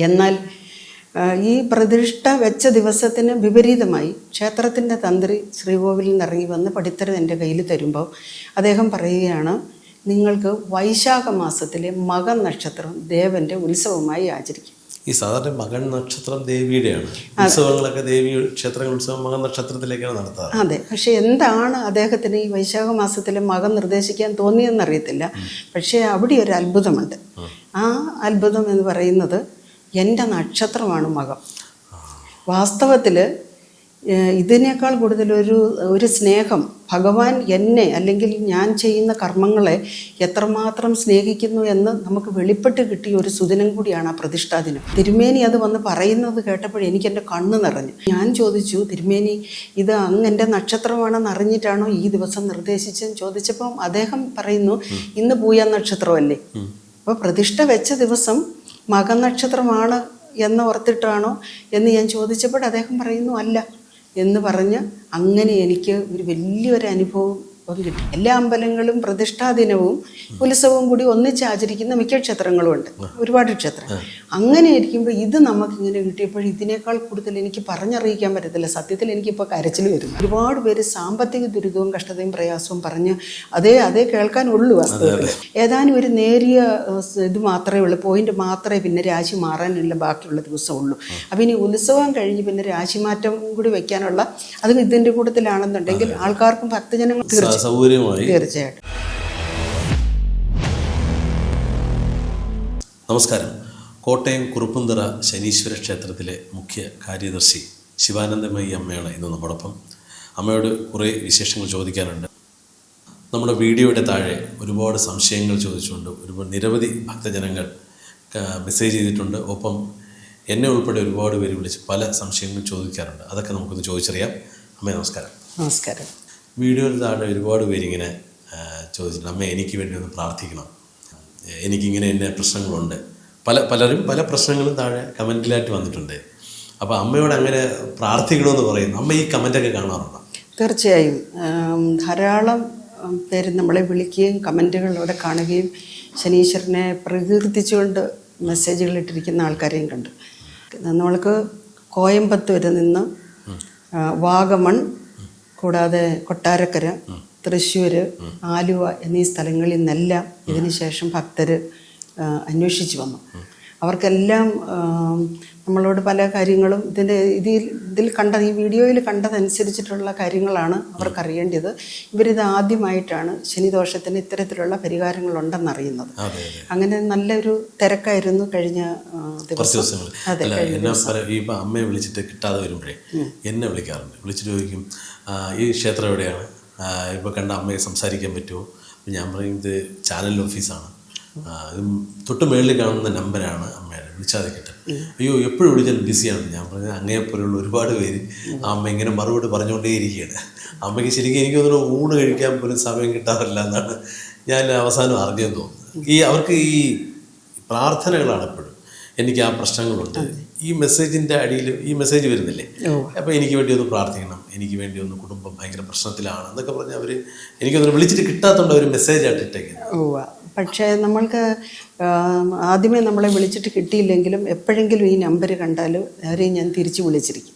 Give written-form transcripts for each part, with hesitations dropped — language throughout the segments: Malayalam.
എന്നാൽ ഈ പ്രതിഷ്ഠ വെച്ച ദിവസത്തിന് വിപരീതമായി ക്ഷേത്രത്തിൻ്റെ തന്ത്രി ശ്രീകോവിലിൽ നിന്ന് ഇറങ്ങി വന്ന് പടിത്തരം എൻ്റെ കയ്യിൽ തരുമ്പോൾ അദ്ദേഹം പറയുകയാണ്, നിങ്ങൾക്ക് വൈശാഖ മാസത്തിലെ മകം നക്ഷത്രം ദേവൻ്റെ ഉത്സവമായി ആചരിക്കും. ഈ സാധാരണ മകൻ നക്ഷത്രം ദേവിയുടെയാണ്, ഉത്സവങ്ങളൊക്കെ ദേവി ക്ഷേത്രങ്ങൾ ഉത്സവം മകൻ നക്ഷത്രത്തിലേക്കാണ് നടത്താറ്. അതെ, പക്ഷെ എന്താണ് അദ്ദേഹത്തിന് ഈ വൈശാഖ മാസത്തിലെ മകം നിർദ്ദേശിക്കാൻ തോന്നിയെന്നറിയത്തില്ല. പക്ഷേ അവിടെ ഒരു അത്ഭുതമുണ്ട്. ആ അത്ഭുതം എന്ന് പറയുന്നത് എൻ്റെ നക്ഷത്രമാണ് മകം. വാസ്തവത്തിൽ ഇതിനേക്കാൾ കൂടുതൽ ഒരു സ്നേഹം ഭഗവാൻ എന്നെ അല്ലെങ്കിൽ ഞാൻ ചെയ്യുന്ന കർമ്മങ്ങളെ എത്രമാത്രം സ്നേഹിക്കുന്നു എന്ന് നമുക്ക് വെളിപ്പെട്ട് കിട്ടിയ ഒരു സുദിനം കൂടിയാണ് ആ പ്രതിഷ്ഠാദിനം. തിരുമേനി അത് വന്ന് പറയുന്നത് കേട്ടപ്പോൾ എനിക്ക് എൻ്റെ കണ്ണ് നിറഞ്ഞു. ഞാൻ ചോദിച്ചു, തിരുമേനി ഇത് അങ്ങ് എൻ്റെ നക്ഷത്രമാണെന്ന് അറിഞ്ഞിട്ടാണോ ഈ ദിവസം നിർദ്ദേശിച്ചെന്ന് ചോദിച്ചപ്പം അദ്ദേഹം പറയുന്നു, ഇന്ന് പൂയ നക്ഷത്രമല്ലേ, അപ്പോൾ പ്രതിഷ്ഠ വെച്ച ദിവസം മകനക്ഷത്രമാണ് എന്ന് ഓർത്തിട്ടാണോ എന്ന് ഞാൻ ചോദിച്ചപ്പോൾ അദ്ദേഹം പറയുന്നു അല്ല എന്ന് പറഞ്ഞ് അങ്ങനെ എനിക്ക് ഒരു വലിയൊരു അനുഭവം കിട്ടി. എല്ലാ അമ്പലങ്ങളും പ്രതിഷ്ഠാദിനവും ഉത്സവവും കൂടി ഒന്നിച്ച് ആചരിക്കുന്ന മിക്ക ക്ഷേത്രങ്ങളും ഉണ്ട്, ഒരുപാട് ക്ഷേത്രം. അങ്ങനെ ഇരിക്കുമ്പോൾ ഇത് നമുക്കിങ്ങനെ കിട്ടിയപ്പോൾ ഇതിനേക്കാൾ കൂടുതൽ എനിക്ക് പറഞ്ഞറിയിക്കാൻ പറ്റത്തില്ല. സത്യത്തിൽ എനിക്കിപ്പോൾ കരച്ചിൽ വരും. ഒരുപാട് പേര് സാമ്പത്തിക ദുരിതവും കഷ്ടതയും പ്രയാസവും പറഞ്ഞ് അതേ കേൾക്കാനുള്ളൂ. വാസ്തവത്തിൽ ഏതാനും ഒരു നേരിയ ഇത് മാത്രമേ ഉള്ളൂ, പോയിന്റ് മാത്രമേ പിന്നെ രാശി മാറാനുള്ള ബാക്കിയുള്ള ദിവസമുള്ളൂ. അപ്പം ഇനി ഉത്സവം കഴിഞ്ഞ് പിന്നെ രാശിമാറ്റം കൂടി വെക്കാനുള്ള അതും ഇതിൻ്റെ കൂട്ടത്തിലാണെന്നുണ്ടെങ്കിൽ ആൾക്കാർക്കും ഭക്തജനങ്ങൾ തീർച്ചയായിട്ടും. നമസ്കാരം. കോട്ടയം കുറുപ്പുന്തറ ശനീശ്വര ക്ഷേത്രത്തിലെ മുഖ്യ കാര്യദർശി ശിവാനന്ദമയി അമ്മയാണ് ഇന്ന് നമ്മോടൊപ്പം. അമ്മയോട് കുറേ വിശേഷങ്ങൾ ചോദിക്കാനുണ്ട്. നമ്മുടെ വീഡിയോയുടെ താഴെ ഒരുപാട് സംശയങ്ങൾ ചോദിച്ചുകൊണ്ട് നിരവധി ഭക്തജനങ്ങൾ മെസ്സേജ് ചെയ്തിട്ടുണ്ട്. ഒപ്പം എന്നെ ഉൾപ്പെടെ ഒരുപാട് പേര് വിളിച്ച് പല സംശയങ്ങൾ ചോദിക്കാറുണ്ട്. അതൊക്കെ നമുക്കൊന്ന് ചോദിച്ചറിയാം. അമ്മേ നമസ്കാരം. നമസ്കാരം. വീഡിയോയിൽ താഴെ ഒരുപാട് പേരിങ്ങനെ ചോദിച്ചിട്ടുണ്ട്, അമ്മ എനിക്ക് വേണ്ടി ഒന്ന് പ്രാർത്ഥിക്കണം, എനിക്കിങ്ങനെ എന്നെ പ്രശ്നങ്ങളുണ്ട്. പലരും പല പ്രശ്നങ്ങളും താഴെ കമൻറ്റിലായിട്ട് വന്നിട്ടുണ്ട്. അപ്പോൾ അമ്മയോട് അങ്ങനെ പ്രാർത്ഥിക്കണമെന്ന് പറയുന്നു. അമ്മ ഈ കമൻറ്റൊക്കെ കാണാറുണ്ടോ? തീർച്ചയായും ധാരാളം പേര് നമ്മളെ വിളിക്കുകയും കമൻറ്റുകളിലൂടെ കാണുകയും ശനീശ്വരനെ പ്രകീർത്തിച്ചുകൊണ്ട് മെസ്സേജുകൾ ഇട്ടിരിക്കുന്ന ആൾക്കാരെയും കണ്ടു. നമ്മൾക്ക് കോയമ്പത്തൂരിൽ നിന്ന് വാഗമൺ കൂടാതെ കൊട്ടാരക്കര, തൃശ്ശൂർ, ആലുവ എന്നീ സ്ഥലങ്ങളിൽ നിന്നെല്ലാം ഇതിനുശേഷം ഭക്തർ അന്വേഷിച്ച് വന്നു. അവർക്കെല്ലാം നമ്മളോട് പല കാര്യങ്ങളും ഇതിൽ കണ്ട ഈ വീഡിയോയിൽ കണ്ടതനുസരിച്ചിട്ടുള്ള കാര്യങ്ങളാണ് അവർക്കറിയേണ്ടത്. ഇവരിത് ആദ്യമായിട്ടാണ് ശനിദോഷത്തിന് ഇത്തരത്തിലുള്ള പരിഹാരങ്ങളുണ്ടെന്നറിയുന്നത്. അങ്ങനെ നല്ലൊരു തിരക്കായിരുന്നു കഴിഞ്ഞ ദിവസം. അതെ, അമ്മയെ വിളിച്ചിട്ട് കിട്ടാതെ വരുമ്പോഴേ എന്നെ വിളിക്കാറുണ്ട്. വിളിച്ചിട്ട് ചോദിക്കും, ഈ ക്ഷേത്രം എവിടെയാണ്, ഇപ്പോൾ കണ്ട അമ്മയെ സംസാരിക്കാൻ പറ്റുമോ? ഞാൻ പറയും, ഇത് ചാനൽ ഓഫീസാണ്, തൊട്ട് മേളിൽ കാണുന്ന നമ്പരാണ് അമ്മയുടെ, വിളിച്ചാൽ കിട്ടും. അയ്യോ എപ്പോഴും വിളിച്ചാൽ ബിസിയാണ്. ഞാൻ പറഞ്ഞത് അങ്ങനെപ്പോലുള്ള ഒരുപാട് പേര് അമ്മ ഇങ്ങനെ മറുപടി പറഞ്ഞുകൊണ്ടേയിരിക്കുകയാണ്. അമ്മയ്ക്ക് ശരിക്കും എനിക്ക് തോന്നുന്നു ഊണ് കഴിക്കാൻ പോലും സമയം കിട്ടാറില്ല എന്നാണ് ഞാൻ അവസാനം അറിഞ്ഞെന്ന് തോന്നുന്നത്. അവർക്ക് ഈ പ്രാർത്ഥനകളാണ് എപ്പോഴും, എനിക്ക് ആ പ്രശ്നങ്ങളുണ്ട്. ഈ മെസ്സേജിൻ്റെ അടിയിൽ ഈ മെസ്സേജ് വരുന്നില്ലേ, അപ്പോൾ എനിക്ക് വേണ്ടി ഒന്ന് പ്രാർത്ഥിക്കണം, എനിക്ക് വേണ്ടി ഒന്ന് കുടുംബം ഭയങ്കര പ്രശ്നത്തിലാണ് എന്നൊക്കെ പറഞ്ഞ് അവർ എനിക്കൊന്ന് വിളിച്ചിട്ട് കിട്ടാത്തതുകൊണ്ട് അവർ മെസ്സേജ് ആയിട്ടിട്ടേക്കുന്നത്. പക്ഷേ നമ്മൾക്ക് ആദ്യമേ നമ്മളെ വിളിച്ചിട്ട് കിട്ടിയില്ലെങ്കിലും എപ്പോഴെങ്കിലും ഈ നമ്പർ കണ്ടാൽ അവരെയും ഞാൻ തിരിച്ച് വിളിച്ചിരിക്കും,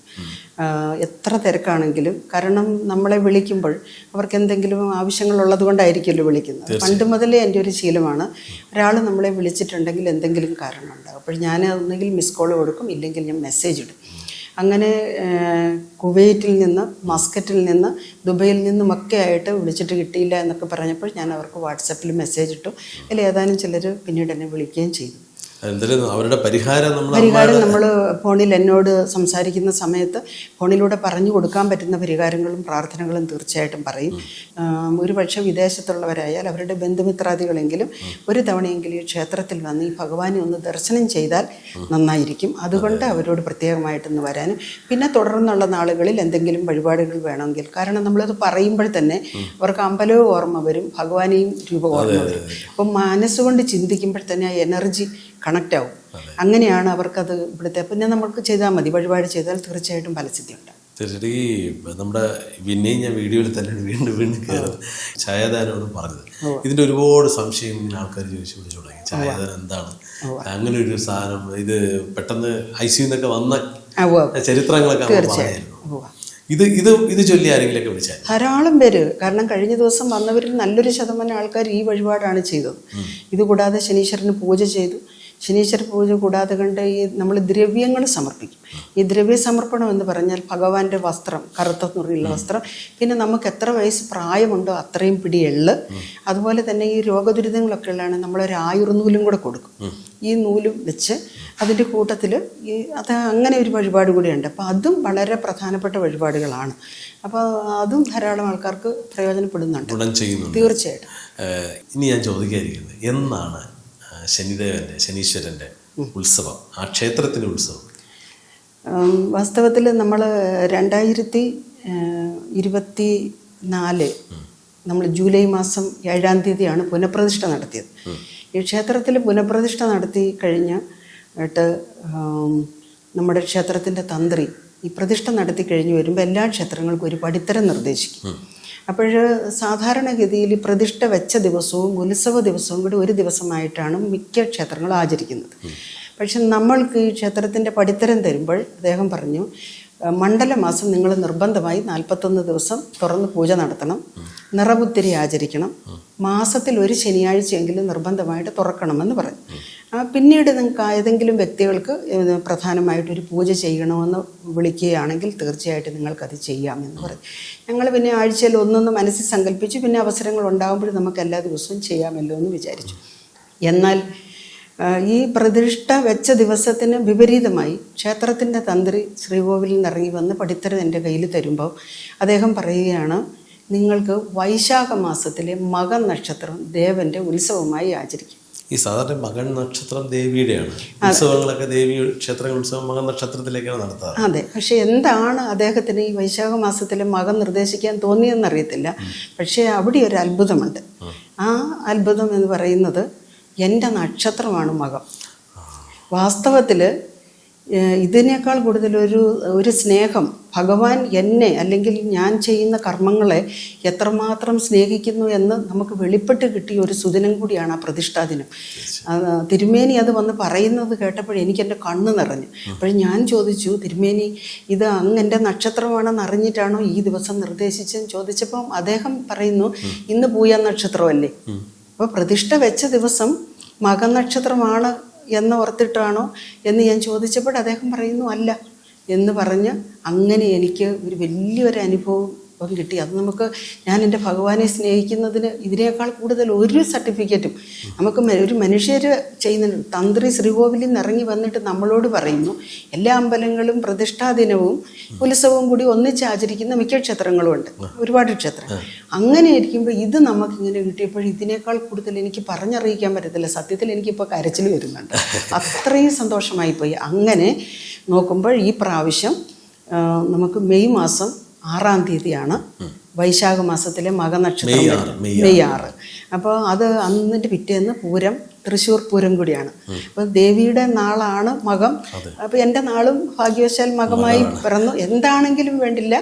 എത്ര തിരക്കാണെങ്കിലും. കാരണം നമ്മളെ വിളിക്കുമ്പോൾ അവർക്ക് എന്തെങ്കിലും ആവശ്യങ്ങളുള്ളത് കൊണ്ടായിരിക്കുമല്ലോ വിളിക്കുന്നത്. പണ്ട് മുതലേ എൻ്റെ ഒരു ശീലമാണ്, ഒരാൾ നമ്മളെ വിളിച്ചിട്ടുണ്ടെങ്കിൽ എന്തെങ്കിലും കാരണമുണ്ടാകും. അപ്പോൾ ഞാൻ ഒന്നുകിൽ മിസ് കോൾ കൊടുക്കും, ഇല്ലെങ്കിൽ ഞാൻ മെസ്സേജ് ഇടും. അങ്ങനെ കുവൈറ്റിൽ നിന്ന്, മസ്കറ്റിൽ നിന്ന്, ദുബൈയിൽ നിന്നുമൊക്കെ ആയിട്ട് വിളിച്ചിട്ട് കിട്ടിയില്ല എന്നൊക്കെ പറഞ്ഞപ്പോൾ ഞാൻ അവർക്ക് വാട്സപ്പിൽ മെസ്സേജ് ഇട്ടു. അതിൽ ഏതാനും ചിലർ പിന്നീട് എന്നെ വിളിക്കുകയും ചെയ്തു. അവരുടെ പരിഹാരം നമ്മൾ ഫോണിൽ എന്നോട് സംസാരിക്കുന്ന സമയത്ത് ഫോണിലൂടെ പറഞ്ഞു കൊടുക്കാൻ പറ്റുന്ന പരിഹാരങ്ങളും പ്രാർത്ഥനകളും തീർച്ചയായിട്ടും പറയും. ഒരു പക്ഷേ വിദേശത്തുള്ളവരായാൽ അവരുടെ ബന്ധുമിത്രാദികളെങ്കിലും ഒരു തവണയെങ്കിലും ഈ ക്ഷേത്രത്തിൽ വന്ന് ഈ ഭഗവാനെ ഒന്ന് ദർശനം ചെയ്താൽ നന്നായിരിക്കും. അതുകൊണ്ട് അവരോട് പ്രത്യേകമായിട്ടൊന്ന് വരാനും, പിന്നെ തുടർന്നുള്ള നാളുകളിൽ എന്തെങ്കിലും വഴിപാടുകൾ വേണമെങ്കിൽ, കാരണം നമ്മളത് പറയുമ്പോൾ തന്നെ അവർക്ക് അമ്പലവും ഓർമ്മ വരും, ഭഗവാനെയും രൂപ ഓർമ്മ വരും. അപ്പം മനസ്സുകൊണ്ട് ചിന്തിക്കുമ്പോൾ തന്നെ ആ എനർജി കണക്റ്റ് ആവും. അങ്ങനെയാണ് അവർക്കത് ഇവിടുത്തെ. പിന്നെ നമുക്ക് ചെയ്താൽ മതി, വഴിപാട് ചെയ്താൽ തീർച്ചയായിട്ടും ഫലസിദ്ധിയുണ്ട്. തീർച്ചയായിട്ടും നമ്മുടെ പിന്നെയും ഞാൻ വീഡിയോയിൽ തന്നെ വീണ്ടും കയറുന്നത് ഛായാദാനോട് പറഞ്ഞത്. ഇതിൻ്റെ ഒരുപാട് സംശയം ആൾക്കാർ ചോദിച്ചു തുടങ്ങി. ഛായാദാനം എന്താണ്, അങ്ങനെ ഒരു സാധനം ഇത് പെട്ടെന്ന് ICU എന്നൊക്കെ വന്ന ഉവ്വ്. ചരിത്രങ്ങളൊക്കെ നമ്മൾ പറയായിരുന്നു. ഇത് ചൊല്ലി ആരെങ്കിലൊക്കെ വിളിച്ചാൽ ധാരാളം പേര്, കാരണം കഴിഞ്ഞ ദിവസം വന്നവരിൽ നല്ലൊരു ശതമാനം ആൾക്കാർ ഈ വഴിപാടാണ് ചെയ്തത്. ഇതുകൂടാതെ ശനീശ്വരന് പൂജ ചെയ്തു. ശനീശ്വര പൂജ കൂടാതെ കണ്ട് ഈ നമ്മൾ ദ്രവ്യങ്ങൾ സമർപ്പിക്കും. ഈ ദ്രവ്യ സമർപ്പണം എന്ന് പറഞ്ഞാൽ ഭഗവാന്റെ വസ്ത്രം, കറുത്ത നുറിയുള്ള വസ്ത്രം, പിന്നെ നമുക്ക് എത്ര വയസ്സ് പ്രായമുണ്ടോ അത്രയും പിടി എള്ള്, അതുപോലെ തന്നെ ഈ രോഗദുരിതങ്ങളൊക്കെ ഉള്ളതാണ് നമ്മളൊരു ആയുർനൂലും കൂടെ കൊടുക്കും. ഈ നൂലും വെച്ച് അതിൻ്റെ കൂട്ടത്തിൽ അത് അങ്ങനെ ഒരു വഴിപാട് കൂടിയുണ്ട്. അപ്പോൾ അതും വളരെ പ്രധാനപ്പെട്ട വഴിപാടുകളാണ്. അപ്പോൾ അതും ധാരാളം ആൾക്കാർക്ക് പ്രയോജനപ്പെടുന്നുണ്ട്. തീർച്ചയായിട്ടും. ഇനി ഞാൻ ചോദിക്കാതിരിക്കുന്നത്, എന്നാണ് ശനീശ്വരൻ്റെ ഉത്സവം, ആ ക്ഷേത്രത്തിൻ്റെ ഉത്സവം? വാസ്തവത്തിൽ നമ്മൾ 2024 നമ്മൾ ജൂലൈ മാസം 7-ാം തീയതിയാണ് പുനഃപ്രതിഷ്ഠ നടത്തിയത്. ഈ ക്ഷേത്രത്തിൽ പുനഃപ്രതിഷ്ഠ നടത്തി കഴിഞ്ഞിട്ട് നമ്മുടെ ക്ഷേത്രത്തിൻ്റെ തന്ത്രി ഈ പ്രതിഷ്ഠ നടത്തി കഴിഞ്ഞ് വരുമ്പോൾ എല്ലാ ക്ഷേത്രങ്ങൾക്കും ഒരു പടിത്തരം നിർദ്ദേശിക്കും. അപ്പോൾ സാധാരണഗതിയിൽ പ്രതിഷ്ഠ വെച്ച ദിവസവും ഉത്സവ ദിവസവും കൂടി ഒരു ദിവസമായിട്ടാണ് മിക്ക ക്ഷേത്രങ്ങളും ആചരിക്കുന്നത്. പക്ഷെ നമ്മൾക്ക് ഈ ക്ഷേത്രത്തിൻ്റെ പടിത്തരം തരുമ്പോൾ അദ്ദേഹം പറഞ്ഞു, മണ്ഡലമാസം നിങ്ങൾ നിർബന്ധമായി 41 ദിവസം തുറന്ന് പൂജ നടത്തണം, നിറപുത്തിരി ആചരിക്കണം, മാസത്തിൽ ഒരു ശനിയാഴ്ചയെങ്കിലും നിർബന്ധമായിട്ട് തുറക്കണമെന്ന് പറഞ്ഞു. പിന്നീട് നിങ്ങൾക്ക് ഏതെങ്കിലും വ്യക്തികൾക്ക് പ്രധാനമായിട്ടൊരു പൂജ ചെയ്യണമെന്ന് വിളിക്കുകയാണെങ്കിൽ തീർച്ചയായിട്ടും നിങ്ങൾക്കത് ചെയ്യാമെന്ന് പറഞ്ഞു. ഞങ്ങൾ പിന്നെ ആഴ്ചയിൽ ഒന്നൊന്ന് മനസ്സിൽ സങ്കല്പിച്ചു. പിന്നെ അവസരങ്ങൾ ഉണ്ടാകുമ്പോൾ നമുക്ക് എല്ലാ ദിവസവും ചെയ്യാമല്ലോ എന്ന് വിചാരിച്ചു. എന്നാൽ ഈ പ്രതിഷ്ഠ വെച്ച ദിവസത്തിന് വിപരീതമായി ക്ഷേത്രത്തിൻ്റെ തന്ത്രി ശ്രീകോവിലിൽ നിന്ന് ഇറങ്ങി വന്ന് പടിത്തരം എൻ്റെ കയ്യിൽ തരുമ്പോൾ അദ്ദേഹം പറയുകയാണ്, നിങ്ങൾക്ക് വൈശാഖ മാസത്തിലെ മകം നക്ഷത്രം ദേവൻ്റെ ഉത്സവമായി ആചരിക്കും. ഈ സാധാരണ മകൻ നക്ഷത്രം ദേവിയുടെയാണ് ഉത്സവങ്ങളൊക്കെ, ദേവി ക്ഷേത്രങ്ങൾ ഉത്സവം മകൻ നക്ഷത്രത്തിലേക്കാണ് നടത്താറ്. അതെ. പക്ഷെ എന്താണ് അദ്ദേഹത്തിന് ഈ വൈശാഖ മാസത്തിലെ മകം നിർദ്ദേശിക്കാൻ തോന്നിയെന്നറിയത്തില്ല. പക്ഷേ അവിടെ ഒരു അത്ഭുതമുണ്ട്. ആ അത്ഭുതം എന്ന് പറയുന്നത് എൻ്റെ നക്ഷത്രമാണ് മകം. വാസ്തവത്തിൽ ഇതിനേക്കാൾ കൂടുതൽ ഒരു സ്നേഹം ഭഗവാൻ എന്നെ അല്ലെങ്കിൽ ഞാൻ ചെയ്യുന്ന കർമ്മങ്ങളെ എത്രമാത്രം സ്നേഹിക്കുന്നു എന്ന് നമുക്ക് വെളിപ്പെട്ട് കിട്ടിയ ഒരു സുദിനം കൂടിയാണ് ആ പ്രതിഷ്ഠാ ദിനം. തിരുമേനി അത് വന്ന് പറയുന്നത് കേട്ടപ്പോൾ എനിക്കെൻ്റെ കണ്ണ് നിറഞ്ഞു. അപ്പോൾ ഞാൻ ചോദിച്ചു, തിരുമേനി ഇത് അങ്ങ് എൻ്റെ നക്ഷത്രമാണെന്ന് അറിഞ്ഞിട്ടാണോ ഈ ദിവസം നിർദ്ദേശിച്ചെന്ന് ചോദിച്ചപ്പം അദ്ദേഹം പറയുന്നു, ഇന്ന് പൂയ നക്ഷത്രമല്ലേ, അപ്പോൾ പ്രതിഷ്ഠ വെച്ച ദിവസം മകനക്ഷത്രമാണ് എന്ന് ഓർത്തിട്ടാണോ എന്ന് ഞാൻ ചോദിച്ചപ്പോൾ അദ്ദേഹം പറയുന്നു അല്ല എന്ന് പറഞ്ഞ് അങ്ങനെ എനിക്ക് ഒരു വലിയൊരു അനുഭവം കിട്ടി. അത് നമുക്ക്, ഞാൻ എൻ്റെ ഭഗവാനെ സ്നേഹിക്കുന്നതിന് ഇതിനേക്കാൾ കൂടുതൽ ഒരു സർട്ടിഫിക്കറ്റും നമുക്ക് ഒരു മനുഷ്യർ ചെയ്യുന്നുണ്ട്. തന്ത്രി ശ്രീകോവിലിൽ നിന്ന് ഇറങ്ങി വന്നിട്ട് നമ്മളോട് പറയുന്നു, എല്ലാ അമ്പലങ്ങളും പ്രതിഷ്ഠാദിനവും ഉത്സവവും കൂടി ഒന്നിച്ച് ആചരിക്കുന്ന മിക്ക ക്ഷേത്രങ്ങളും ഉണ്ട്, ഒരുപാട് ക്ഷേത്രങ്ങൾ. അങ്ങനെ ഇരിക്കുമ്പോൾ ഇത് നമുക്കിങ്ങനെ കിട്ടിയപ്പോൾ ഇതിനേക്കാൾ കൂടുതൽ എനിക്ക് പറഞ്ഞറിയിക്കാൻ പറ്റത്തില്ല. സത്യത്തിൽ എനിക്കിപ്പോൾ കരച്ചിൽ വരുന്നുണ്ട്, അത്രയും സന്തോഷമായിപ്പോയി. അങ്ങനെ നോക്കുമ്പോൾ ഈ പ്രാവശ്യം നമുക്ക് മെയ് മാസം 6-ാം തീയതിയാണ് വൈശാഖ മാസത്തിലെ മകനക്ഷത്രം, മെയ് 6. അപ്പോൾ അത് അന്നിൻ്റെ പിറ്റേന്ന് പൂരം, തൃശ്ശൂർ പൂരം കൂടിയാണ്. അപ്പോൾ ദേവിയുടെ നാളാണ് മകം. അപ്പോൾ എൻ്റെ നാളും ഭാഗ്യവശാൽ മകമായി പിറന്നു. എന്താണെങ്കിലും വേണ്ടില്ല,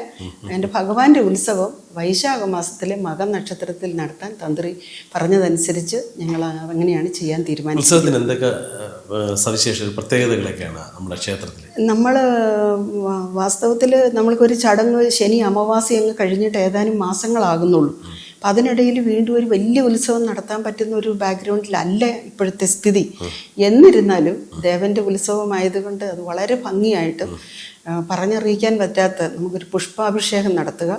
എൻ്റെ ഭഗവാന്റെ ഉത്സവം വൈശാഖ മാസത്തിലെ മകം നക്ഷത്രത്തിൽ നടത്താൻ തന്ത്രി പറഞ്ഞതനുസരിച്ച് ഞങ്ങൾ അങ്ങനെയാണ് ചെയ്യാൻ തീരുമാനിച്ചത്. ഉത്സവത്തിന് എന്തൊക്കെ സവിശേഷ പ്രത്യേകതകളൊക്കെയാണ് നമ്മുടെ ക്ഷേത്രത്തിൽ? നമ്മൾ വാസ്തവത്തിൽ നമ്മൾക്കൊരു ചടങ്ങ് ശനി അമാവാസി അങ്ങ് കഴിഞ്ഞിട്ട് ഏതാനും മാസങ്ങളാകുന്നുള്ളൂ. അപ്പം അതിനിടയിൽ വീണ്ടും ഒരു വലിയ ഉത്സവം നടത്താൻ പറ്റുന്ന ഒരു ബാക്ക്ഗ്രൗണ്ടിലല്ല ഇപ്പോഴത്തെ സ്ഥിതി. എന്നിരുന്നാലും ദേവൻ്റെ ഉത്സവമായതുകൊണ്ട് അത് വളരെ ഭംഗിയായിട്ട് പറഞ്ഞറിയിക്കാൻ പറ്റാത്ത നമുക്കൊരു പുഷ്പാഭിഷേകം നടത്തുക,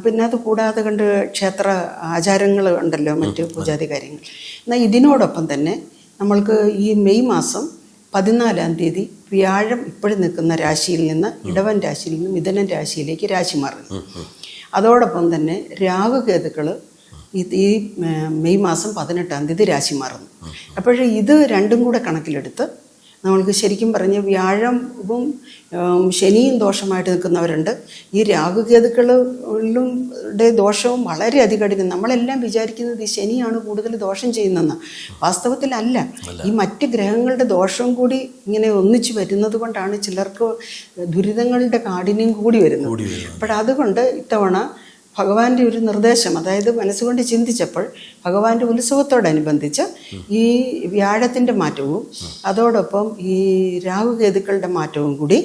പിന്നെ അത് കൂടാതെ കണ്ട് ക്ഷേത്ര ആചാരങ്ങൾ ഉണ്ടല്ലോ, മറ്റ് പൂജാതി കാര്യങ്ങൾ. എന്നാൽ ഇതിനോടൊപ്പം തന്നെ നമ്മൾക്ക് ഈ മെയ് മാസം 14-ാം തീയതി വ്യാഴം ഇപ്പോഴും നിൽക്കുന്ന രാശിയിൽ നിന്ന് ഇടവൻ രാശിയിൽ നിന്ന് മിഥുനൻ രാശിയിലേക്ക് രാശി മാറുന്നു. അതോടൊപ്പം തന്നെ രാഹുകേതുക്കൾ ഈ മെയ് മാസം 18-ാം തീയതി രാശി മാറുന്നു. അപ്പോഴേ ഇത് രണ്ടും കൂടെ കണക്കിലെടുത്ത് നമ്മൾക്ക് ശരിക്കും പറഞ്ഞ് വ്യാഴവും ശനിയും ദോഷമായിട്ട് നിൽക്കുന്നവരുണ്ട്. ഈ രാഹുകേതുക്കളുടെ ദോഷവും വളരെ അധികം. നമ്മളെല്ലാം വിചാരിക്കുന്നത് ഈ ശനിയാണ് കൂടുതൽ ദോഷം ചെയ്യുന്നതെന്ന്. വാസ്തവത്തിൽ അല്ല. ഈ മറ്റ് ഗ്രഹങ്ങളുടെ ദോഷവും കൂടി ഇങ്ങനെ ഒന്നിച്ചു വരുന്നത് കൊണ്ടാണ് ചിലർക്ക് ദുരിതങ്ങളുടെ കാഠിന്യം കൂടി വരുന്നത്. അപ്പോഴതുകൊണ്ട് ഇത്തവണ ഭഗവാന്റെ ഒരു നിർദ്ദേശം, അതായത് മനസ്സുകൊണ്ട് ചിന്തിച്ചപ്പോൾ ഭഗവാന്റെ ഉത്സവത്തോടനുബന്ധിച്ച് ഈ വ്യാഴത്തിൻ്റെ മാറ്റവും അതോടൊപ്പം ഈ രാഹുകേതുക്കളുടെ മാറ്റവും കൂടി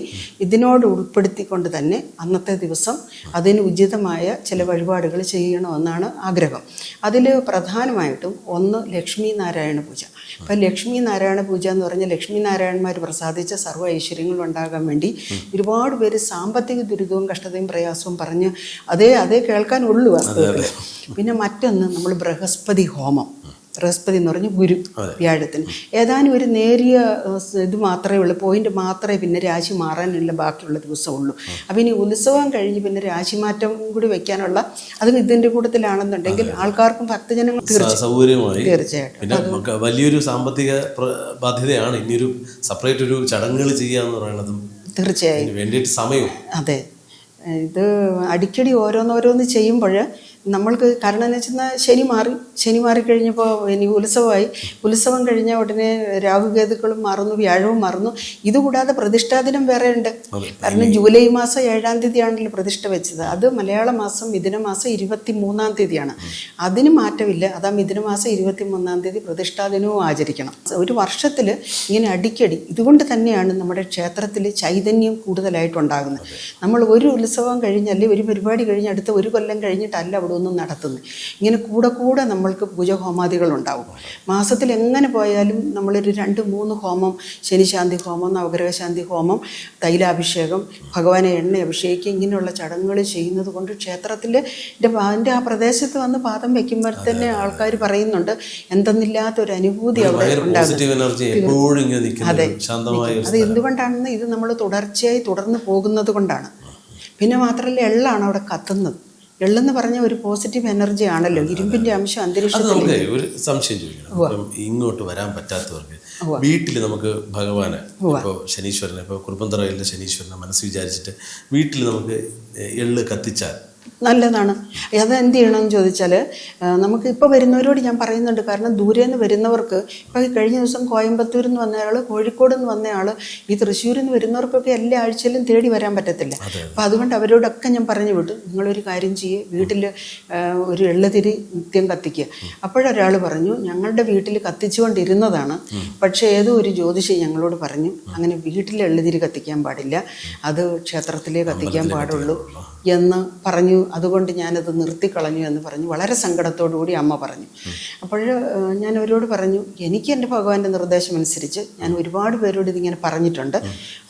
ഇതിനോട് ഉൾപ്പെടുത്തിക്കൊണ്ട് തന്നെ അന്നത്തെ ദിവസം അതിന് ഉചിതമായ ചില വഴിപാടുകൾ ചെയ്യണമെന്നാണ് ആഗ്രഹം. അതിൽ പ്രധാനമായിട്ടും ഒന്ന് ലക്ഷ്മി നാരായണ പൂജ. അപ്പം ലക്ഷ്മി നാരായണ പൂജ എന്ന് പറഞ്ഞാൽ ലക്ഷ്മി നാരായണന്മാർ പ്രസാദിച്ച സർവ്വ ഐശ്വര്യങ്ങളും ഉണ്ടാകാൻ വേണ്ടി ഒരുപാട് പേര് സാമ്പത്തിക ദുരിതവും കഷ്ടതയും പ്രയാസവും പറഞ്ഞ് അതേ കേൾക്കാനുള്ളൂ വാസ്തവത്തിൽ. പിന്നെ മറ്റൊന്ന് നമ്മൾ ബൃഹസ്പതി ഹോമം. ബൃഹസ്പതി എന്ന് പറഞ്ഞാൽ ഗുരു, വ്യാഴത്തിന് ഏതാനും ഒരു നേരിയ ഇത് മാത്രമേ ഉള്ളൂ, പോയിന്റ് മാത്രമേ പിന്നെ രാശി മാറാനുള്ള ബാക്കിയുള്ള ദിവസമുള്ളൂ. അപ്പം ഇനി ഉത്സവം കഴിഞ്ഞ് പിന്നെ രാശിമാറ്റം കൂടി വെക്കാനുള്ള അത് ഇതിൻ്റെ കൂട്ടത്തിലാണെന്നുണ്ടെങ്കിൽ ആൾക്കാർക്കും ഭക്തജനങ്ങൾ തീർച്ചയായിട്ടും പിന്നെ വലിയൊരു സാമ്പത്തിക ബാധ്യതയാണ് ഇനിയൊരു സെപ്പറേറ്റ് ഒരു ചടങ്ങുകൾ ചെയ്യുക എന്ന് പറയുന്നതും തീർച്ചയായും വേണ്ടിയിട്ട് സമയവും. അതെ, ഇത് അടിക്കടി ഓരോന്നോരോന്ന് ചെയ്യുമ്പോൾ നമ്മൾക്ക് കാരണം എന്ന് വെച്ചാൽ ശനി മാറിക്കഴിഞ്ഞപ്പോൾ ഇനി ഉത്സവം കഴിഞ്ഞ ഉടനെ രാഹുകേതുക്കളും മാറുന്നു, വ്യാഴവും മാറുന്നു. ഇതുകൂടാതെ പ്രതിഷ്ഠാ ദിനം വേറെ ഉണ്ട്. കാരണം ജൂലൈ മാസം 7-ാം തീയതിയാണല്ലോ പ്രതിഷ്ഠ വെച്ചത്. അത് മലയാള മാസം മിഥുനമാസം 23-ാം തീയതിയാണ്. അതിന് മാറ്റമില്ല. അതാ മിഥുനമാസം 23-ാം തീയതി പ്രതിഷ്ഠാ ദിനവും ആചരിക്കണം. ഒരു വർഷത്തിൽ ഇങ്ങനെ അടിക്കടി ഇതുകൊണ്ട് തന്നെയാണ് നമ്മുടെ ക്ഷേത്രത്തിൽ ചൈതന്യം കൂടുതലായിട്ടുണ്ടാകുന്നത്. നമ്മൾ ഒരു ഉത്സവം കഴിഞ്ഞല്ലേ ഒരു പരിപാടി കഴിഞ്ഞ് അടുത്ത ഒരു കൊല്ലം കഴിഞ്ഞിട്ടല്ല അവിടെ ഒന്നും നടത്തുന്നത്. ഇങ്ങനെ കൂടെ നമ്മൾക്ക് പൂജഹോമാദികളുണ്ടാവും. മാസത്തിൽ എങ്ങനെ പോയാലും നമ്മളൊരു 2-3 ഹോമം, ശനിശാന്തി ഹോമം, നവഗ്രഹശാന്തി ഹോമം, തൈലാഭിഷേകം, ഭഗവാനെ എണ്ണ അഭിഷേകം, ഇങ്ങനെയുള്ള ചടങ്ങുകൾ ചെയ്യുന്നത് കൊണ്ട് ക്ഷേത്രത്തിൽ അതിൻ്റെ ആ പ്രദേശത്ത് വന്ന് പാദം വയ്ക്കുമ്പോൾ തന്നെ ആൾക്കാർ പറയുന്നുണ്ട് എന്തെന്നില്ലാത്തൊരു അനുഭൂതി അവിടെ ഉണ്ടാകും. അതെ, അത് എന്തുകൊണ്ടാണെന്ന് ഇത് നമ്മൾ തുടർച്ചയായി തുടർന്ന് പോകുന്നത് കൊണ്ടാണ്. പിന്നെ മാത്രമല്ല എള്ളാണ് അവിടെ കത്തുന്നത്. എള്ളെന്ന് പറഞ്ഞ ഒരു പോസിറ്റീവ് എനർജി ആണല്ലോ, ഇരുമ്പിന്റെ അംശം അന്തരീക്ഷത്തിൽ. ഒരു സംശയം ചോദിക്കണം, ഇങ്ങോട്ട് വരാൻ പറ്റാത്തവർക്ക് വീട്ടിൽ നമുക്ക് ഭഗവാന് ഇപ്പോൾ ശനീശ്വരനെ, ഇപ്പോൾ കുറുപ്പന്തറയിലെ ശനീശ്വരനെ മനസ്സ് വിചാരിച്ചിട്ട് വീട്ടിൽ നമുക്ക് എള്ള് കത്തിച്ചാൽ നല്ലതാണ്. അത് എന്ത് ചെയ്യണമെന്ന് ചോദിച്ചാൽ നമുക്ക് ഇപ്പോൾ വരുന്നവരോട് ഞാൻ പറയുന്നുണ്ട്. കാരണം ദൂരെ നിന്ന് വരുന്നവർക്ക് ഇപ്പോൾ കഴിഞ്ഞ ദിവസം കോയമ്പത്തൂരിൽ നിന്ന് വന്നയാൾ, കോഴിക്കോട് നിന്ന് വന്നയാൾ, ഈ തൃശ്ശൂരിൽ നിന്ന് വരുന്നവർക്കൊക്കെ എല്ലാ ആഴ്ചയിലും തേടി വരാൻ പറ്റത്തില്ല. അപ്പോൾ അതുകൊണ്ട് അവരോടൊക്കെ ഞാൻ പറഞ്ഞു വിട്ടു, നിങ്ങളൊരു കാര്യം ചെയ്യുക, വീട്ടിൽ ഒരു എള്ളുതിരി നിത്യം കത്തിക്കുക. അപ്പോഴൊരാൾ പറഞ്ഞു, ഞങ്ങളുടെ വീട്ടിൽ കത്തിച്ചുകൊണ്ടിരുന്നതാണ്, പക്ഷേ ഏതോ ഒരു ജ്യോതിഷി ഞങ്ങളോട് പറഞ്ഞു അങ്ങനെ വീട്ടിൽ എള്ളുതിരി കത്തിക്കാൻ പാടില്ല, അത് ക്ഷേത്രത്തിലേ കത്തിക്കാൻ പാടുള്ളൂ എന്ന് പറഞ്ഞു. അതുകൊണ്ട് ഞാനത് നിർത്തിക്കളഞ്ഞു എന്ന് പറഞ്ഞു. വളരെ സങ്കടത്തോടു കൂടി അമ്മ പറഞ്ഞു. അപ്പോൾ ഞാൻ അവരോട് പറഞ്ഞു, എനിക്ക് എൻ്റെ ഭഗവാന്റെ നിർദ്ദേശം അനുസരിച്ച് ഞാൻ ഒരുപാട് പേരോട് ഇതിങ്ങനെ പറഞ്ഞിട്ടുണ്ട്.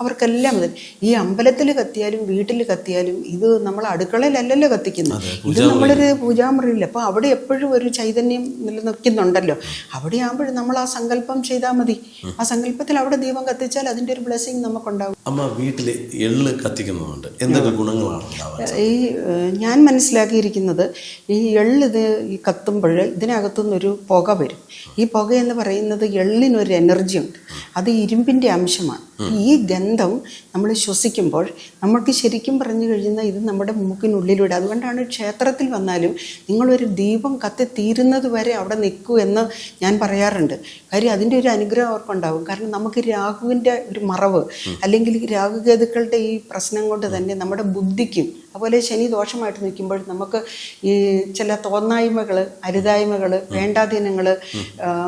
അവർക്കെല്ലാം ഇത് ഈ അമ്പലത്തിൽ കത്തിയാലും വീട്ടിൽ കത്തിയാലും ഇത് നമ്മൾ അടുക്കളയിലല്ലല്ലോ കത്തിക്കുന്നത്, ഇത് നമ്മളൊരു പൂജാമുറിയില്ല. അപ്പോൾ അവിടെ എപ്പോഴും ഒരു ചൈതന്യം നിലനിൽക്കുന്നുണ്ടല്ലോ. അവിടെ ആകുമ്പോഴും നമ്മൾ ആ സങ്കല്പം ചെയ്താൽ മതി. ആ സങ്കല്പത്തിൽ അവിടെ ദീപം കത്തിച്ചാൽ അതിൻ്റെ ഒരു ബ്ലെസ്സിങ് നമുക്കുണ്ടാകും. അമ്മ വീട്ടിൽ എള്ള് കത്തിക്കുന്നതുകൊണ്ട് എന്തൊക്കെ ഗുണങ്ങളാണ് ഈ ഞാൻ മനസ്സിലാക്കിയിരിക്കുന്നത്, ഈ എള്ളിത് ഈ കത്തുമ്പോൾ ഇതിനകത്തുനിന്നൊരു പുക വരും. ഈ പുക എന്ന് പറയുന്നത് എള്ളിനൊരു എനർജി ഉണ്ട്, അത് ഇരുമ്പിൻ്റെ അംശമാണ്. ഈ ഗന്ധം നമ്മൾ ശ്വസിക്കുമ്പോൾ നമ്മൾക്ക് ശരിക്കും പറഞ്ഞു കഴിഞ്ഞാൽ ഇത് നമ്മുടെ മൂക്കിനുള്ളിലൂടെ. അതുകൊണ്ടാണ് ക്ഷേത്രത്തിൽ വന്നാലും നിങ്ങളൊരു ദീപം കത്തി തീരുന്നത് വരെ അവിടെ നിൽക്കൂ എന്ന് ഞാൻ പറയാറുണ്ട്. കാര്യം അതിൻ്റെ ഒരു അനുഗ്രഹം അവർക്കുണ്ടാവും. കാരണം നമുക്ക് രാഹുവിൻ്റെ ഒരു മറവ് അല്ലെങ്കിൽ രാഹുകേതുക്കളുടെ ഈ പ്രശ്നം കൊണ്ട് തന്നെ നമ്മുടെ ബുദ്ധിക്കും, അതുപോലെ ശനി ദോഷമായിട്ട് നിൽക്കുമ്പോൾ നമുക്ക് ഈ ചില തോന്നായ്മകൾ, അരുതായ്മകൾ, വേണ്ടാധീനങ്ങൾ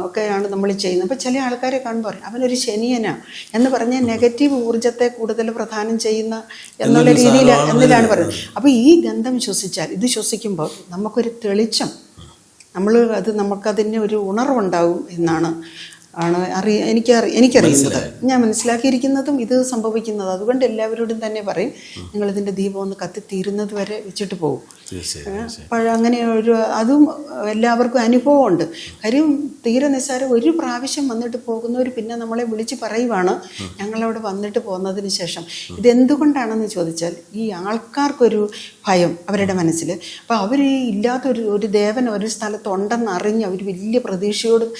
ഒക്കെയാണ് നമ്മൾ ചെയ്യുന്നത്. അപ്പോൾ ചില ആൾക്കാരെ കാണുമ്പോൾ അവനൊരു ശനിയനാ എന്ന് പറഞ്ഞ് നെഗറ്റീവ് ഊർജ്ജത്തെ കൂടുതൽ പ്രധാനം ചെയ്യുന്ന എന്നുള്ള എന്നിലാണ് പറയുന്നത്. അപ്പോൾ ഈ ഗന്ധം ശ്വസിച്ചാൽ, ഇത് ശ്വസിക്കുമ്പോൾ നമുക്കൊരു തെളിച്ചം, നമുക്കതിന് ഒരു ഉണർവുണ്ടാവും എന്നാണ് എനിക്കറിയുന്നത്. ഞാൻ മനസ്സിലാക്കിയിരിക്കുന്നതും ഇത് സംഭവിക്കുന്നത്. അതുകൊണ്ട് എല്ലാവരോടും തന്നെ പറയും, നിങ്ങളിതിൻ്റെ ദീപം ഒന്ന് കത്തിത്തീരുന്നത് വരെ വെച്ചിട്ട് പോകും. അങ്ങനെ അതും എല്ലാവർക്കും അനുഭവമുണ്ട്. കാര്യം തീരെ നിസ്സാരം. ഒരു പ്രാവശ്യം വന്നിട്ട് പോകുന്നവർ പിന്നെ നമ്മളെ വിളിച്ച് പറയുവാണ് ഞങ്ങളവിടെ വന്നിട്ട് പോകുന്നതിന് ശേഷം. ഇതെന്തുകൊണ്ടാണെന്ന് ചോദിച്ചാൽ ഈ ആൾക്കാർക്കൊരു ഭയം അവരുടെ മനസ്സിൽ. അപ്പോൾ അവർ ഇല്ലാത്തൊരു ദേവൻ ഒരു സ്ഥലത്തുണ്ടെന്ന് അറിഞ്ഞ് അവർ വലിയ പ്രതീക്ഷയോടും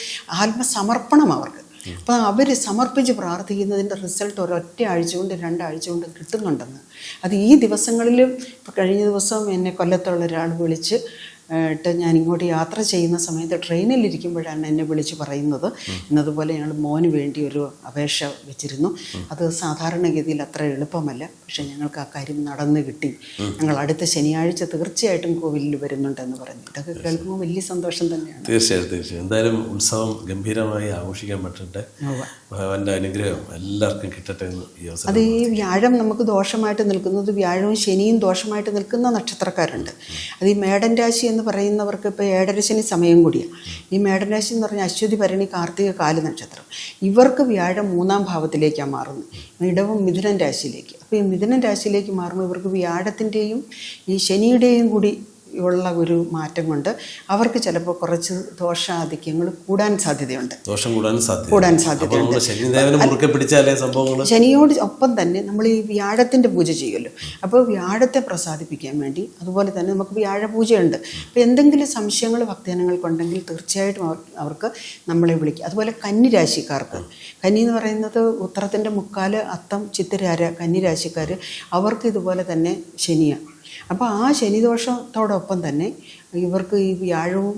ആത്മസമർപ്പണം അവർക്ക്. അപ്പോൾ അവർ സമർപ്പിച്ച് പ്രാർത്ഥിക്കുന്നതിൻ്റെ റിസൾട്ട് ഒരൊറ്റ ആഴ്ച കൊണ്ട് 2 ആഴ്ച കൊണ്ട് കിട്ടുന്നുണ്ടെന്ന്. അത് ഈ ദിവസങ്ങളിലും ഇപ്പോൾ കഴിഞ്ഞ ദിവസം എന്നെ കൊല്ലത്തുള്ള ഒരാൾ വിളിച്ച് ഞാൻ ഇങ്ങോട്ട് യാത്ര ചെയ്യുന്ന സമയത്ത് ട്രെയിനിലിരിക്കുമ്പോഴാണ് എന്നെ വിളിച്ച് പറയുന്നത്, ഇന്നതുപോലെ ഞങ്ങൾ മോന് വേണ്ടി ഒരു അപേക്ഷ വെച്ചിരുന്നു, അത് സാധാരണഗതിയിൽ അത്ര എളുപ്പമല്ല, പക്ഷേ ഞങ്ങൾക്ക് ആ കാര്യം നടന്നു കിട്ടി, ഞങ്ങൾ അടുത്ത ശനിയാഴ്ച തീർച്ചയായിട്ടും കോവിലിൽ വരുന്നുണ്ടെന്ന് പറഞ്ഞു. ഇതൊക്കെ കേൾക്കുമ്പോൾ വലിയ സന്തോഷം തന്നെയാണ്. തീർച്ചയായിട്ടും എന്തായാലും ഉത്സവം ഗംഭീരമായി ആഘോഷിക്കാൻ പറ്റട്ടെ. ഭഗവാന്റെ അനുഗ്രഹം എല്ലാവർക്കും കിട്ടട്ടെ എന്ന് ഈ അവസരം. അത് ഈ വ്യാഴം നമുക്ക് ദോഷമായിട്ട് നിൽക്കുന്നത്, വ്യാഴവും ശനിയും ദോഷമായിട്ട് നിൽക്കുന്ന നക്ഷത്രക്കാരുണ്ട്. അത് ഈ മേടൻ രാശി എന്ന് പറയുന്നവർക്ക് ഇപ്പോൾ ഏഴരശനി സമയം കൂടിയാണ്. ഈ മേടൻ രാശി എന്ന് പറഞ്ഞാൽ അശ്വതി, ഭരണി, കാർത്തിക, കാല് നക്ഷത്രം. ഇവർക്ക് വ്യാഴം 3-ാം ഭാവത്തിലേക്കാണ് മാറുന്നത്, ഇടവും മിഥുനൻ രാശിയിലേക്ക്. അപ്പോൾ ഈ മിഥുനൻ രാശിയിലേക്ക് മാറുമ്പോൾ ഇവർക്ക് വ്യാഴത്തിൻ്റെയും ഈ ശനിയുടെയും കൂടി ഉള്ള ഒരു മാറ്റം കൊണ്ട് അവർക്ക് ചിലപ്പോൾ കുറച്ച് ദോഷാധിക്യങ്ങൾ കൂടാൻ സാധ്യതയുണ്ട്. ശനിയോട് ഒപ്പം തന്നെ നമ്മൾ ഈ വ്യാഴത്തിൻ്റെ പൂജ ചെയ്യുമല്ലോ, അപ്പോൾ വ്യാഴത്തെ പ്രസാദിപ്പിക്കാൻ വേണ്ടി അതുപോലെ തന്നെ നമുക്ക് വ്യാഴപൂജയുണ്ട്. അപ്പോൾ എന്തെങ്കിലും സംശയങ്ങൾ ഭക്തജനങ്ങൾക്കുണ്ടെങ്കിൽ തീർച്ചയായിട്ടും അവർക്ക് നമ്മളെ വിളിക്കുക. അതുപോലെ കന്നിരാശിക്കാർക്ക്, കന്നി എന്ന് പറയുന്നത് ഉത്തരത്തിൻ്റെ മുക്കാല്, അത്തം, ചിത്തിരാര കന്നിരാശിക്കാർ, അവർക്ക് ഇതുപോലെ തന്നെ ശനിയാണ്. അപ്പോൾ ആ ശനിദോഷത്തോടൊപ്പം തന്നെ ഇവർക്ക് ഈ വ്യാഴവും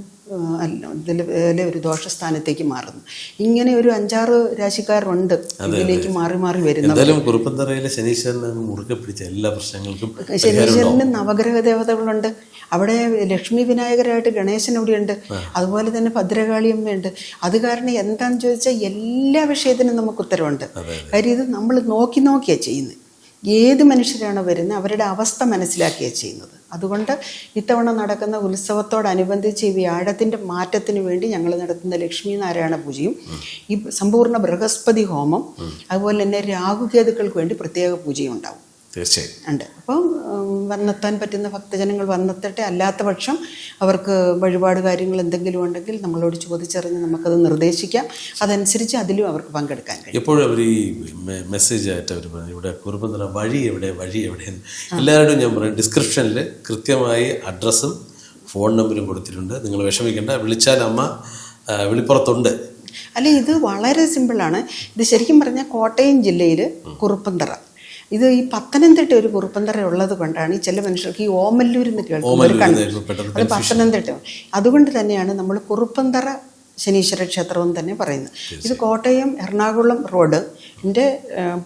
ഇതിലെ ഒരു ദോഷസ്ഥാനത്തേക്ക് മാറുന്നു. ഇങ്ങനെ ഒരു 5-6 രാശിക്കാരുണ്ട് ഇതിലേക്ക് മാറി മാറി വരുന്നത്. ശനീശ്വരന് നവഗ്രഹ ദേവതകളുണ്ട്. അവിടെ ലക്ഷ്മി വിനായകരായിട്ട് ഗണേശൻ ഇവിടെയുണ്ട്, അതുപോലെ തന്നെ ഭദ്രകാളിയമ്മയുണ്ട്. അത് കാരണം എന്താണെന്ന് ചോദിച്ചാൽ എല്ലാ വിഷയത്തിനും നമുക്ക് ഉത്തരവുണ്ട്. കാര്യം ഇത് നമ്മൾ നോക്കിയാണ് ചെയ്യുന്നത്. ഏത് മനുഷ്യരാണ് വരുന്നത് അവരുടെ അവസ്ഥ മനസ്സിലാക്കിയാണ് ചെയ്യുന്നത്. അതുകൊണ്ട് ഇത്തവണ നടക്കുന്ന ഉത്സവത്തോടനുബന്ധിച്ച് ഈ വ്യാഴത്തിൻ്റെ മാറ്റത്തിന് വേണ്ടി ഞങ്ങൾ നടത്തുന്ന ലക്ഷ്മി നാരായണ പൂജയും ഈ സമ്പൂർണ്ണ ബൃഹസ്പതി ഹോമം, അതുപോലെ തന്നെ രാഹുകേതുക്കൾക്ക് വേണ്ടി പ്രത്യേക പൂജയും ഉണ്ടാവും. തീർച്ചയായും ഉണ്ട്. അപ്പം വന്നെത്താൻ പറ്റുന്ന ഭക്തജനങ്ങൾ വന്നെത്തട്ടെ. അല്ലാത്ത പക്ഷം അവർക്ക് വഴിപാട് കാര്യങ്ങൾ എന്തെങ്കിലും ഉണ്ടെങ്കിൽ നമ്മളോട് ചോദിച്ചറിഞ്ഞ് നമുക്കത് നിർദ്ദേശിക്കാം. അതനുസരിച്ച് അതിലും അവർക്ക് പങ്കെടുക്കാൻ കഴിയും. എപ്പോഴും അവർ ഈ മെസ്സേജ് ആയിട്ട് അവർ പറഞ്ഞു, ഇവിടെ കുറുപ്പന്തറ വഴി എവിടെ എല്ലാവരോടും ഞാൻ പറയും, ഡിസ്ക്രിപ്ഷനിൽ കൃത്യമായി അഡ്രസ്സും ഫോൺ നമ്പരും കൊടുത്തിട്ടുണ്ട്. നിങ്ങൾ വിഷമിക്കേണ്ട, വിളിച്ചാൽ അമ്മ വിളിപ്പുറത്തുണ്ട്. അല്ല, ഇത് വളരെ സിമ്പിളാണ്. ഇത് ശരിക്കും പറഞ്ഞാൽ കോട്ടയം ജില്ലയിൽ കുറുപ്പന്തറ, ഇത് ഈ പത്തനംതിട്ട ഒരു കുറുപ്പന്തറ ഉള്ളത് കൊണ്ടാണ് ഈ ചില മനുഷ്യർക്ക് ഈ ഓമല്ലൂരിന്ന് കേൾക്കുന്നത്, അത് പത്തനംതിട്ട. അതുകൊണ്ട് തന്നെയാണ് നമ്മൾ കുറുപ്പന്തറ ശനീശ്വര ക്ഷേത്രം എന്ന് തന്നെ പറയുന്നത്. ഇത് കോട്ടയം എറണാകുളം റോഡിൻ്റെ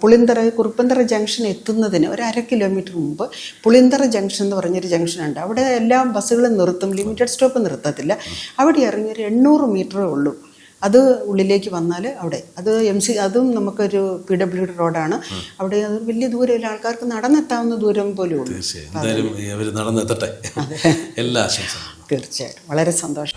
പുളിന്തറ കുറുപ്പന്തറ ജംഗ്ഷൻ എത്തുന്നതിന് ഒരു 1/2 കിലോമീറ്റർ മുമ്പ് പുളിന്തറ ജംഗ്ഷൻ എന്ന് പറഞ്ഞൊരു ജംഗ്ഷനുണ്ട്. അവിടെ എല്ലാ ബസ്സുകളും നിർത്തും, ലിമിറ്റഡ് സ്റ്റോപ്പ് നിർത്തത്തില്ല. അവിടെ ഇറങ്ങി ഒരു 800 മീറ്ററേ ഉള്ളൂ. അത് ഉള്ളിലേക്ക് വന്നാൽ അവിടെ അത് അതും നമുക്കൊരു PWD റോഡാണ്. അവിടെ അത് വലിയ ദൂരമില്ല, ആൾക്കാർക്ക് നടന്നെത്താവുന്ന ദൂരം പോലും ഉള്ളൂ. നടന്നെത്തട്ടെ. എല്ലാ ആശംസകളും. തീർച്ചയായിട്ടും വളരെ സന്തോഷം.